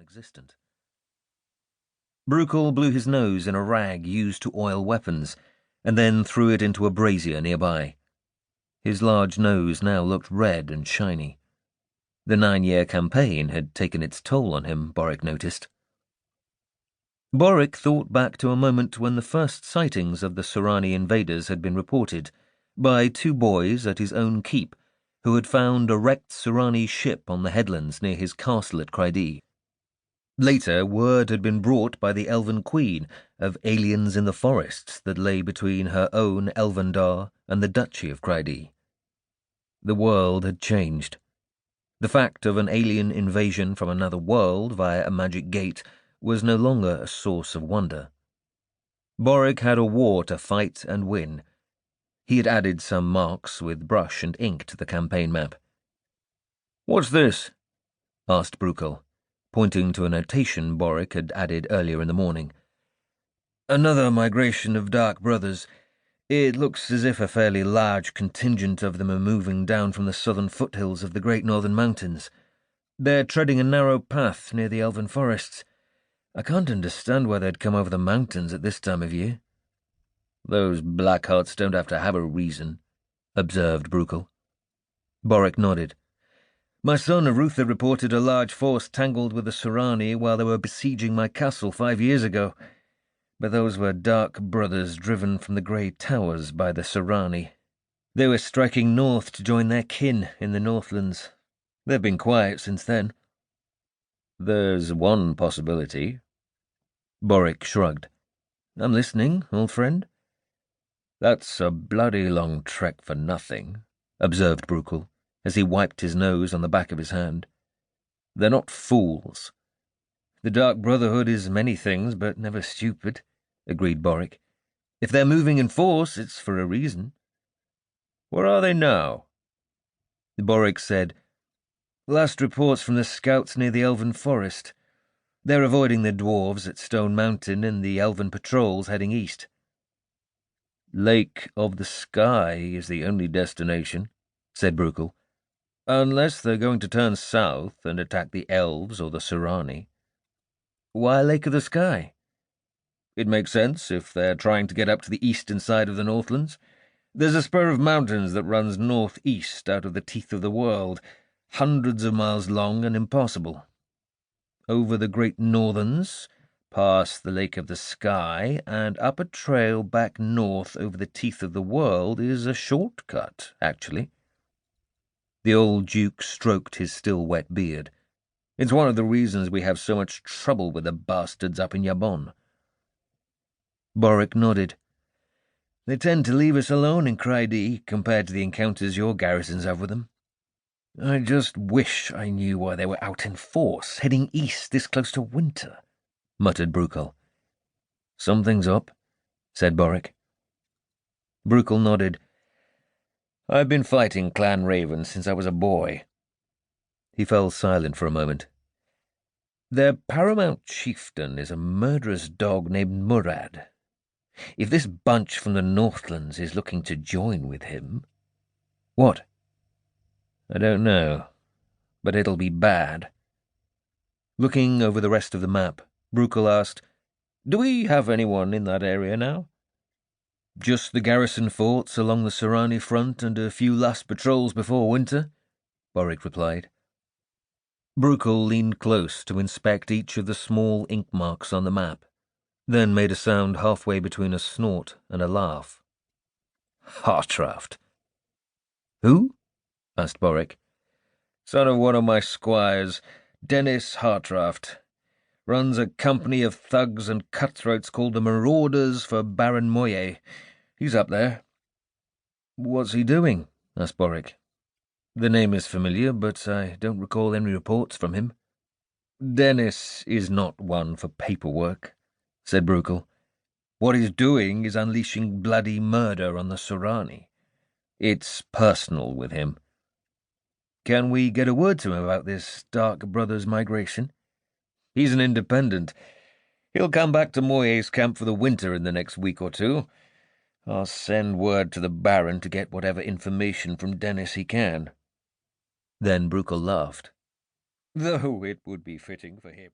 non-existent. Brukel blew his nose in a rag used to oil weapons, and then threw it into a brazier nearby. His large nose now looked red and shiny. The 9-year campaign had taken its toll on him, Boric noticed. Boric thought back to a moment when the first sightings of the Tsurani invaders had been reported, by 2 boys at his own keep, who had found a wrecked Tsurani ship on the headlands near his castle at Crydi. Later, word had been brought by the Elven Queen of aliens in the forests that lay between her own Elvendar and the Duchy of Crydi. The world had changed. The fact of an alien invasion from another world via a magic gate was no longer a source of wonder. Boric had a war to fight and win. He had added some marks with brush and ink to the campaign map. "What's this?" asked Brukel, pointing to a notation Boric had added earlier in the morning. "Another migration of Dark Brothers. It looks as if a fairly large contingent of them are moving down from the southern foothills of the Great Northern Mountains. They're treading a narrow path near the Elven Forests. I can't understand why they'd come over the mountains at this time of year." "Those Blackhearts don't have to have a reason," observed Brukel. Boric nodded. "My son Arutha reported a large force tangled with the Tsurani while they were besieging my castle 5 years ago. But those were Dark Brothers driven from the Grey Towers by the Tsurani. They were striking north to join their kin in the Northlands. They've been quiet since then." "There's one possibility." Boric shrugged. "I'm listening, old friend." "That's a bloody long trek for nothing," observed Brukel, as he wiped his nose on the back of his hand. "They're not fools." "The Dark Brotherhood is many things, but never stupid," agreed Boric. "If they're moving in force, it's for a reason." "Where are they now?" Boric said, "Last reports from the scouts near the Elven Forest. They're avoiding the dwarves at Stone Mountain and the Elven patrols heading east." "Lake of the Sky is the only destination," said Brukel. "Unless they're going to turn south and attack the Elves or the Tsurani." "Why Lake of the Sky?" "It makes sense if they're trying to get up to the eastern side of the Northlands. There's a spur of mountains that runs northeast out of the teeth of the world, hundreds of miles long and impassable. Over the Great Northerns, past the Lake of the Sky, and up a trail back north over the teeth of the world is a shortcut, actually." The old Duke stroked his still wet beard. "It's one of the reasons we have so much trouble with the bastards up in Yabon." Boric nodded. "They tend to leave us alone in Crydi compared to the encounters your garrisons have with them. I just wish I knew why they were out in force, heading east this close to winter," muttered Brukel. "Something's up," said Boric. Brukel nodded. "I've been fighting Clan Raven since I was a boy." He fell silent for a moment. "Their paramount chieftain is a murderous dog named Murad. If this bunch from the Northlands is looking to join with him—" "What?" "I don't know, but it'll be bad." Looking over the rest of the map, Brukel asked, "Do we have anyone in that area now?" "Just the garrison forts along the Tsurani front and a few last patrols before winter," Boric replied. Brukel leaned close to inspect each of the small ink marks on the map, then made a sound halfway between a snort and a laugh. "Hartraft." "Who?" asked Boric. "Son of one of my squires, Dennis Hartrafts. Runs a company of thugs and cutthroats called the Marauders for Baron Moye. He's up there." "What's he doing?" asked Boric. "The name is familiar, but I don't recall any reports from him." "Dennis is not one for paperwork," said Brukel. "What he's doing is unleashing bloody murder on the Tsurani. It's personal with him." "Can we get a word to him about this Dark Brothers migration?" "He's an independent. He'll come back to Moye's camp for the winter in the next week or two. I'll send word to the Baron to get whatever information from Dennis he can." Then Brukel laughed. "Though it would be fitting for him."